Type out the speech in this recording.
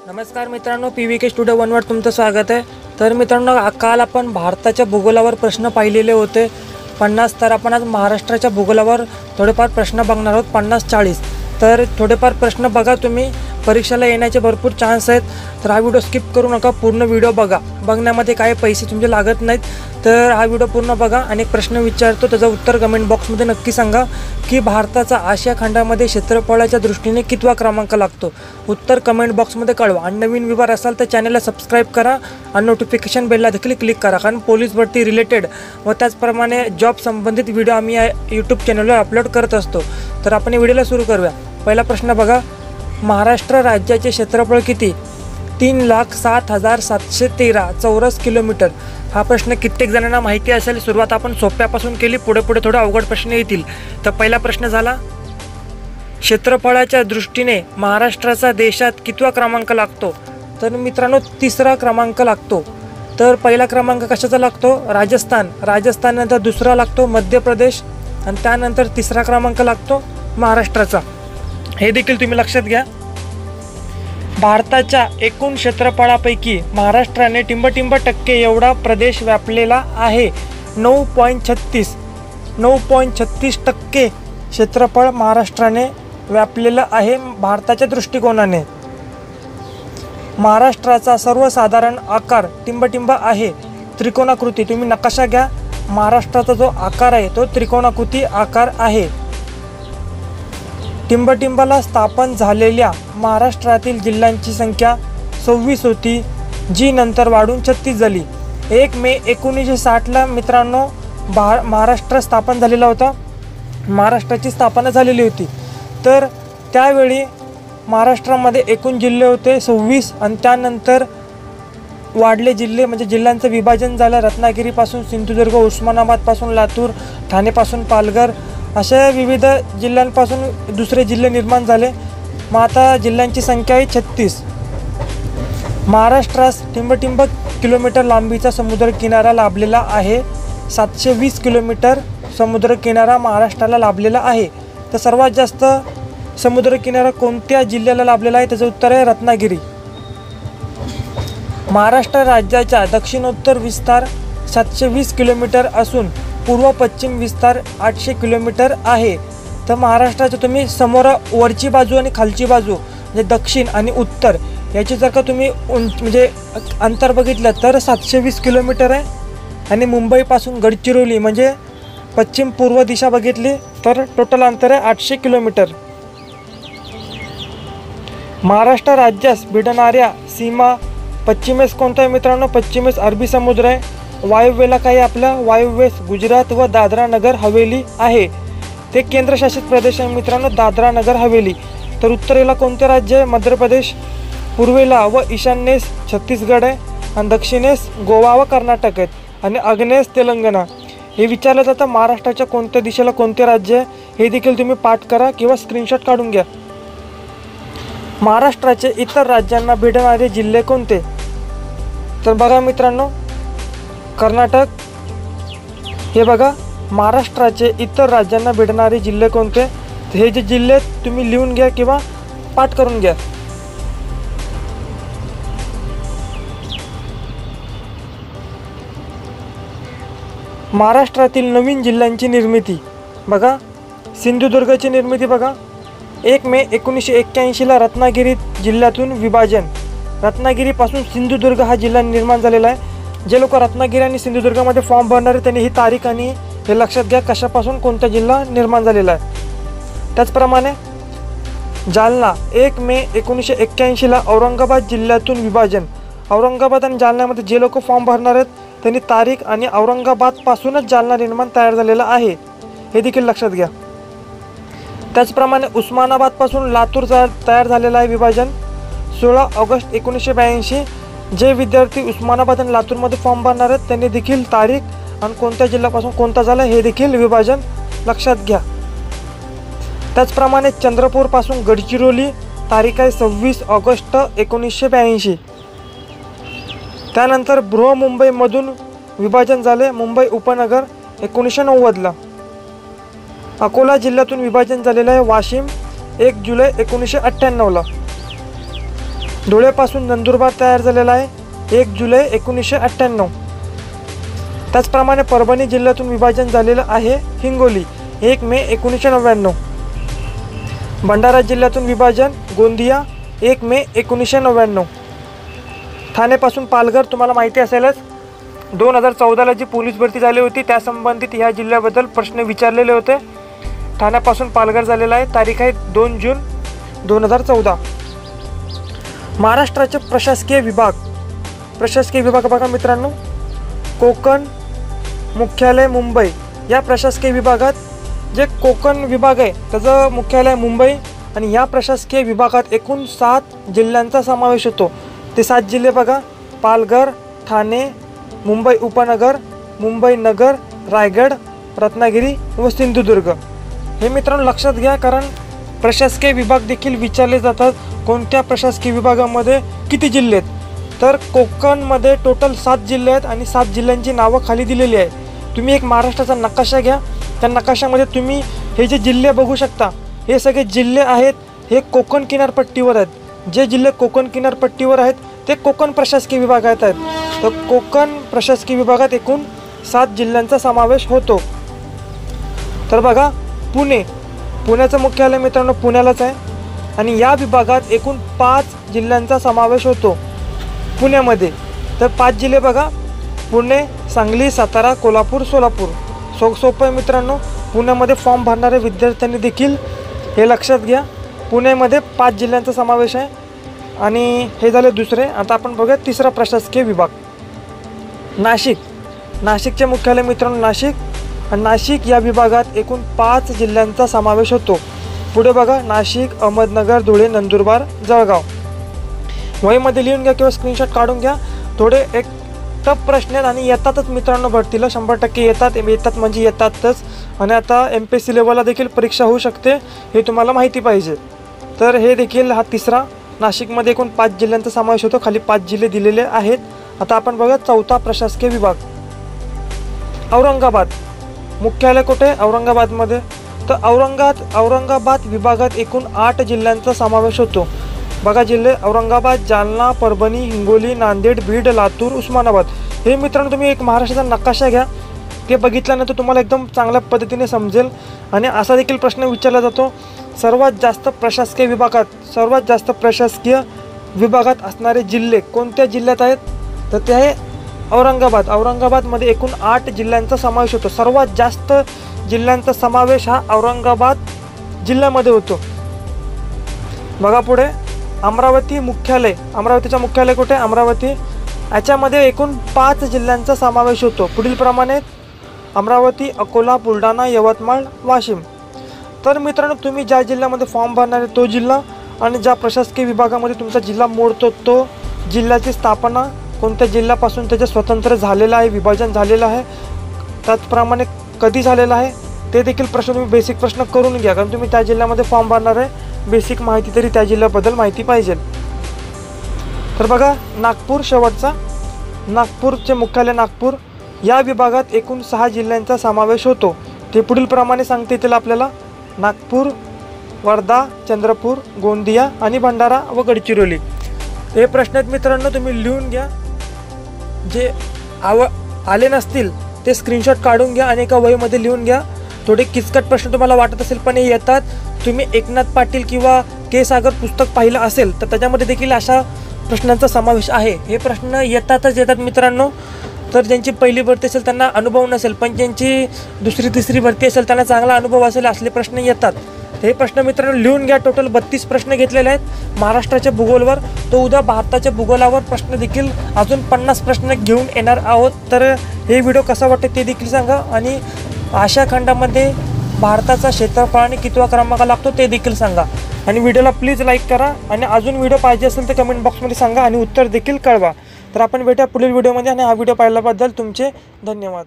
नमस्कार मित्रांनो, PVK studio 1 वर तुमचं स्वागत आहे। तर मित्रांनो, काल आपण भारताच्या भूगोलावर प्रश्न पाहिलेले होते 50। तर आपण आज महाराष्ट्राच्या भूगोलावर थोडेफार प्रश्न बघणार आहोत 50-40। तर थोडेफार प्रश्न बघा, तुम्ही परीक्षेला येण्याचे भरपूर चान्स आहेत। तर हा व्हिडिओ स्किप करू नका, पूर्ण व्हिडिओ बघा। बघण्यामध्ये काही पैसे तुमचे लागत नाहीत। तर हा व्हिडिओ पूर्ण बघा आणि एक प्रश्न विचारतो, त्याचं उत्तर कमेंट बॉक्समध्ये नक्की सांगा की भारताचा आशिया खंडामध्ये क्षेत्रफळाच्या दृष्टीने कितवा क्रमांक लागतो। उत्तर कमेंट बॉक्समध्ये कळवा आणि नवीन व्ह्यूअर असाल तर चॅनलला सबस्क्राईब करा आणि नोटिफिकेशन बेलला देखील क्लिक करा, कारण पोलीस भरती रिलेटेड व त्याचप्रमाणे जॉब संबंधित व्हिडिओ आम्ही यूट्यूब चॅनलवर अपलोड करत असतो। तर आपण व्हिडिओला सुरू करूया। पहिला प्रश्न बघा, महाराष्ट्र राज्याचे क्षेत्रफळ किती? 3,07,713 चौरस किलोमीटर। हा प्रश्न कित्येक जणांना माहिती असेल। सुरुवात आपण सोप्यापासून केली, पुढे थोडे अवघड प्रश्न येतील। तर पहिला प्रश्न झाला, क्षेत्रफळाच्या दृष्टीने महाराष्ट्राचा देशात कितवा क्रमांक लागतो? तर मित्रांनो, तिसरा क्रमांक लागतो। तर पहिला क्रमांक कशाचा लागतो? राजस्थान नंतर दुसरा लागतो मध्य प्रदेश आणि त्यानंतर तिसरा क्रमांक लागतो महाराष्ट्राचा। हे देखील तुम्ही लक्षात घ्या। भारताच्या एकूण क्षेत्रफळापैकी महाराष्ट्राने टिंबटिंब टक्के एवढा प्रदेश व्यापलेला आहे। 9.36% क्षेत्रफळ महाराष्ट्राने व्यापलेलं आहे भारताच्या दृष्टिकोनाने। महाराष्ट्राचा सर्वसाधारण आकार टिंबटिंब आहे, त्रिकोणाकृती। तुम्ही नकाशा घ्या, महाराष्ट्राचा जो आकार आहे तो त्रिकोणाकृती आकार आहे। टिंबटिंबाला स्थापन झालेल्या महाराष्ट्रातील जिल्ह्यांची संख्या 26 होती, जी नंतर वाढून 36 झाली। 1 मे 1960ला मित्रांनो महाराष्ट्र स्थापन झालेला होता, महाराष्ट्राची स्थापना झालेली होती। तर त्यावेळी महाराष्ट्रामध्ये एकूण जिल्हे होते 26 आणि त्यानंतर वाढले जिल्हे, म्हणजे जिल्ह्यांचं विभाजन झालं। रत्नागिरीपासून सिंधुदुर्ग, उस्मानाबादपासून लातूर, ठाणेपासून पालघर, अशा विविध जिल्ह्यांपासून दुसरे जिल्हे निर्माण झाले। मग आता जिल्ह्यांची संख्या आहे 36। महाराष्ट्रास टिंबटिंब किलोमीटर लांबीचा समुद्रकिनारा लाभलेला आहे। 720 किलोमीटर समुद्रकिनारा महाराष्ट्राला लाभलेला आहे। तर सर्वात जास्त समुद्रकिनारा कोणत्या जिल्ह्याला लाभलेला आहे? त्याचं उत्तर आहे रत्नागिरी। महाराष्ट्र राज्याचा दक्षिणोत्तर विस्तार 720 किलोमीटर असून पूर्व पश्चिम विस्तार 800 किलोमीटर आहे। तर महाराष्ट्राच्या तुम्ही समोर वरची बाजू आणि खालची बाजू म्हणजे दक्षिण आणि उत्तर याची जर का तुम्ही म्हणजे अंतर बघितलं तर 720 किलोमीटर आहे। आणि मुंबईपासून गडचिरोली म्हणजे पश्चिम पूर्व दिशा बघितली तर टोटल अंतर आहे 800 किलोमीटर। महाराष्ट्र राज्यास भिडणाऱ्या सीमा पश्चिमेस कोणता आहे मित्रांनो? पश्चिमेस अरबी समुद्र आहे। वायव्येला काही आपलं वायव्येस गुजरात व दादरा नगर हवेली आहे। ते केंद्रशासित प्रदेश आहे मित्रांनो, दादरा नगर हवेली। तर उत्तरेला कोणते राज्य आहे? मध्य प्रदेश। पूर्वेला व ईशान्येस छत्तीसगड आहे आणि दक्षिणेस गोवा व कर्नाटक आहेत आणि आग्नेयेस तेलंगणा। हे विचारलं जातं महाराष्ट्राच्या कोणत्या दिशेला कोणते राज्य आहे, हे देखील तुम्ही पाठ करा किंवा स्क्रीनशॉट काढून घ्या। महाराष्ट्राचे इतर राज्यांना भिडणारे जिल्हे कोणते? तर बघा मित्रांनो, कर्नाटक। हे बघा, महाराष्ट्राचे इतर राज्यांना भिडणारे जिल्हे कोणते? हे जे जिल्हे तुम्ही लिहून घ्या किंवा पाठ करून घ्या। महाराष्ट्रातील नवीन जिल्ह्यांची निर्मिती बघा, सिंधुदुर्गची निर्मिती बघा। 1 मे 1981ला रत्नागिरी जिल्ह्यातून विभाजन। रत्नागिरीपासून सिंधुदुर्ग हा जिल्हा निर्माण झालेला आहे। जे लोक रत्नागिरी आणि सिंधुदुर्गामध्ये फॉर्म भरणार आहेत त्यांनी ही तारीख आणि हे लक्षात घ्या कशापासून कोणता जिल्हा निर्माण झालेला आहे। त्याचप्रमाणे जालना 1 मे 1981ला औरंगाबाद जिल्ह्यातून विभाजन। औरंगाबाद आणि जालन्यामध्ये जे लोक फॉर्म भरणार आहेत त्यांनी तारीख आणि औरंगाबादपासूनच जालना निर्माण तयार झालेला आहे, हे देखील लक्षात घ्या। त्याचप्रमाणे उस्मानाबादपासून लातूर तयार झालेलं आहे विभाजन 16 ऑगस्ट 1982। जे विद्यार्थी उस्मानाबाद आणि लातूरमध्ये फॉर्म भरणार आहेत त्यांनी देखील तारीख आणि कोणत्या जिल्ह्यापासून कोणता झाला हे देखील विभाजन लक्षात घ्या। त्याचप्रमाणे चंद्रपूरपासून गडचिरोली तारीख आहे 26 ऑगस्ट 1982। त्यानंतर बृहमुंबईमधून विभाजन झाले मुंबई उपनगर 1990ला। अकोला जिल्ह्यातून विभाजन झालेलं आहे वाशिम 1 जुलै 1998ला। धुळेपासून नंदुरबार तयार झालेला आहे 1 जुलै 1998. त्याचप्रमाणे परभणी जिल्ह्यातून विभाजन झालेलं आहे हिंगोली 1 मे 1999. भंडारा जिल्ह्यातून विभाजन गोंदिया 1 मे 1999. ठाणेपासून पालघर तुम्हाला माहिती असेलच, 2014ला जी पोलीस भरती झाली होती त्या संबंधित ह्या जिल्ह्याबद्दल प्रश्न विचारलेले होते. ठाण्यापासून पालघर झालेला आहे, तारीख आहे 2 जून 2014. महाराष्ट्राचे प्रशासकीय विभाग बघा मित्रांनो, कोकण मुख्यालय मुंबई. या प्रशासकीय विभागात जे कोकण विभाग आहे त्याचं मुख्यालय मुंबई आणि या प्रशासकीय विभागात एकूण 7 जिल्ह्यांचा समावेश होतो. ते 7 जिल्हे बघा, पालघर, ठाणे, मुंबई उपनगर, मुंबई नगर, रायगड, रत्नागिरी व सिंधुदुर्ग. हे मित्रांनो लक्षात घ्या, कारण प्रशासकीय विभाग देखील विचारले जातात कोणत्या प्रशासकीय विभागामध्ये किती जिल्हे आहेत. तर कोकणमध्ये टोटल 7 जिल्हे आहेत आणि 7 जिल्ह्यांची नावं खाली दिलेली आहे. तुम्ही एक महाराष्ट्राचा नकाशा घ्या, त्या नकाशामध्ये तुम्ही हे जे जिल्हे बघू शकता, हे सगळे जिल्हे आहेत हे कोकण किनारपट्टीवर आहेत. जे जिल्हे कोकण किनारपट्टीवर आहेत ते कोकण प्रशासकीय विभागात आहेत. तर कोकण प्रशासकीय विभागात एकूण 7 जिल्ह्यांचा समावेश होतो. तर बघा, पुण्याचं मुख्यालय मित्रांनो पुण्यालाच आहे आणि या विभागात एकूण 5 जिल्ह्यांचा समावेश होतो पुण्यामध्ये. तर 5 जिल्हे बघा, पुणे, सांगली, सातारा, कोल्हापूर, सोलापूर. सोपं आहे मित्रांनो. पुण्यामध्ये फॉर्म भरणाऱ्या विद्यार्थ्यांनी देखील हे लक्षात घ्या, पुण्यामध्ये 5 जिल्ह्यांचा समावेश आहे. आणि हे झाले दुसरे. आता आपण बघूया तिसरा प्रशासकीय विभाग, नाशिकचे मुख्यालय मित्रांनो नाशिक. आणि नाशिक या विभागात एकूण 5 जिल्ह्यांचा समावेश होतो. पुढे बघा, नाशिक, अहमदनगर, धुळे, नंदुरबार, जळगाव. वहीमध्ये लिहून घ्या किंवा स्क्रीनशॉट काढून घ्या. थोडे एक टफ प्रश्न आहेत आणि येतातच मित्रांनो, भरतीला 100% येतात म्हणजे येतातच. आणि आता MPSC लेवलला देखील परीक्षा होऊ शकते, हे तुम्हाला माहिती पाहिजे. तर हे देखील हा तिसरा. नाशिकमध्ये एकूण 5 जिल्ह्यांचा समावेश होतो. खाली 5 जिल्हे दिलेले आहेत. आता आपण बघा चौथा प्रशासकीय विभाग, औरंगाबाद. मुख्यालय कुठे? औरंगाबादमध्ये. तर औरंगाबाद विभागात एकूण 8 जिल्ह्यांचा समावेश होतो. बघा जिल्हे, औरंगाबाद, जालना, परभणी, हिंगोली, नांदेड, बीड, लातूर, उस्मानाबाद. हे मित्रांनो तुम्ही एक महाराष्ट्राचा नकाशा घ्या, ते बघितल्यानंतर तुम्हाला एकदम चांगल्या पद्धतीने समजेल. आणि असा देखील प्रश्न विचारला जातो, सर्वात जास्त प्रशासकीय विभागात असणारे जिल्हे कोणत्या जिल्ह्यात आहेत? तर ते आहे औरंगाबादमध्ये एकूण 8 जिल्ह्यांचा समावेश होतो. सर्वात जास्त जिल्ह्यांचा समावेश हा औरंगाबाद जिल्ह्यामध्ये होतो. बघा पुढे, अमरावतीचं मुख्यालय कुठे? अमरावती. याच्यामध्ये एकूण 5 जिल्ह्यांचा समावेश होतो. पुढील प्रमाणे अमरावती, अकोला, बुलढाणा, यवतमाळ, वाशिम. तर मित्रांनो तुम्ही ज्या जिल्ह्यामध्ये फॉर्म भरणार आहे तो जिल्हा आणि ज्या प्रशासकीय विभागामध्ये तुमचा जिल्हा मोडतो तो जिल्ह्याची स्थापना कोणत्या जिल्ह्यापासून त्याचे स्वतंत्र झालेलं आहे, विभाजन झालेलं आहे, त्याचप्रमाणे कधी झालेलं आहे ते देखील प्रश्न तुम्ही बेसिक प्रश्न करून घ्या, कारण तुम्ही त्या जिल्ह्यामध्ये फॉर्म भरणार आहे. बेसिक माहिती तरी त्या जिल्ह्याबद्दल माहिती पाहिजे. तर बघा नागपूर शेवटचा, नागपूरचे मुख्यालय नागपूर. या विभागात एकूण 6 जिल्ह्यांचा समावेश होतो. ते पुढील प्रमाणे सांगता येतील आपल्याला, नागपूर, वर्धा, चंद्रपूर, गोंदिया आणि भंडारा व गडचिरोली. हे प्रश्न आहेत मित्रांनो, तुम्ही लिहून घ्या. जे आले नसतील ते स्क्रीनशॉट काढून घ्या आणि एका वहीमध्ये लिहून घ्या. थोडे किचकट प्रश्न तुम्हाला वाटत असेल पण हे येतात. तुम्ही एकनाथ पाटील किंवा के सागर पुस्तक पाहिलं असेल तर त्याच्यामध्ये देखील अशा प्रश्नांचा समावेश आहे. हे प्रश्न येतात मित्रांनो. तर ज्यांची पहिली भरती असेल त्यांना अनुभव नसेल, पण ज्यांची दुसरी तिसरी भरती असेल त्यांना चांगला अनुभव असेल असले प्रश्न येतात. हे प्रश्न मित्रांनो लिहून घ्या. टोटल 32 प्रश्न घेतलेले आहेत महाराष्ट्राच्या भूगोलवर. तो उद्या भारताच्या भूगोलावर प्रश्न देखील अजून 50 प्रश्न घेऊन येणार आहोत. तर हे व्हिडिओ कसा वाटते ते देखील सांगा आणि आशिया खंडामध्ये भारताचा क्षेत्रफळाने कितवा क्रमांक लागतो ते देखील सांगा. आणि व्हिडिओला प्लीज लाईक करा आणि अजून व्हिडिओ पाहिजे असेल तर कमेंट बॉक्समध्ये सांगा आणि उत्तर देखील कळवा. तर आपण भेटूया पुढील व्हिडिओमध्ये आणि हा व्हिडिओ पाहिल्याबद्दल तुमचे धन्यवाद.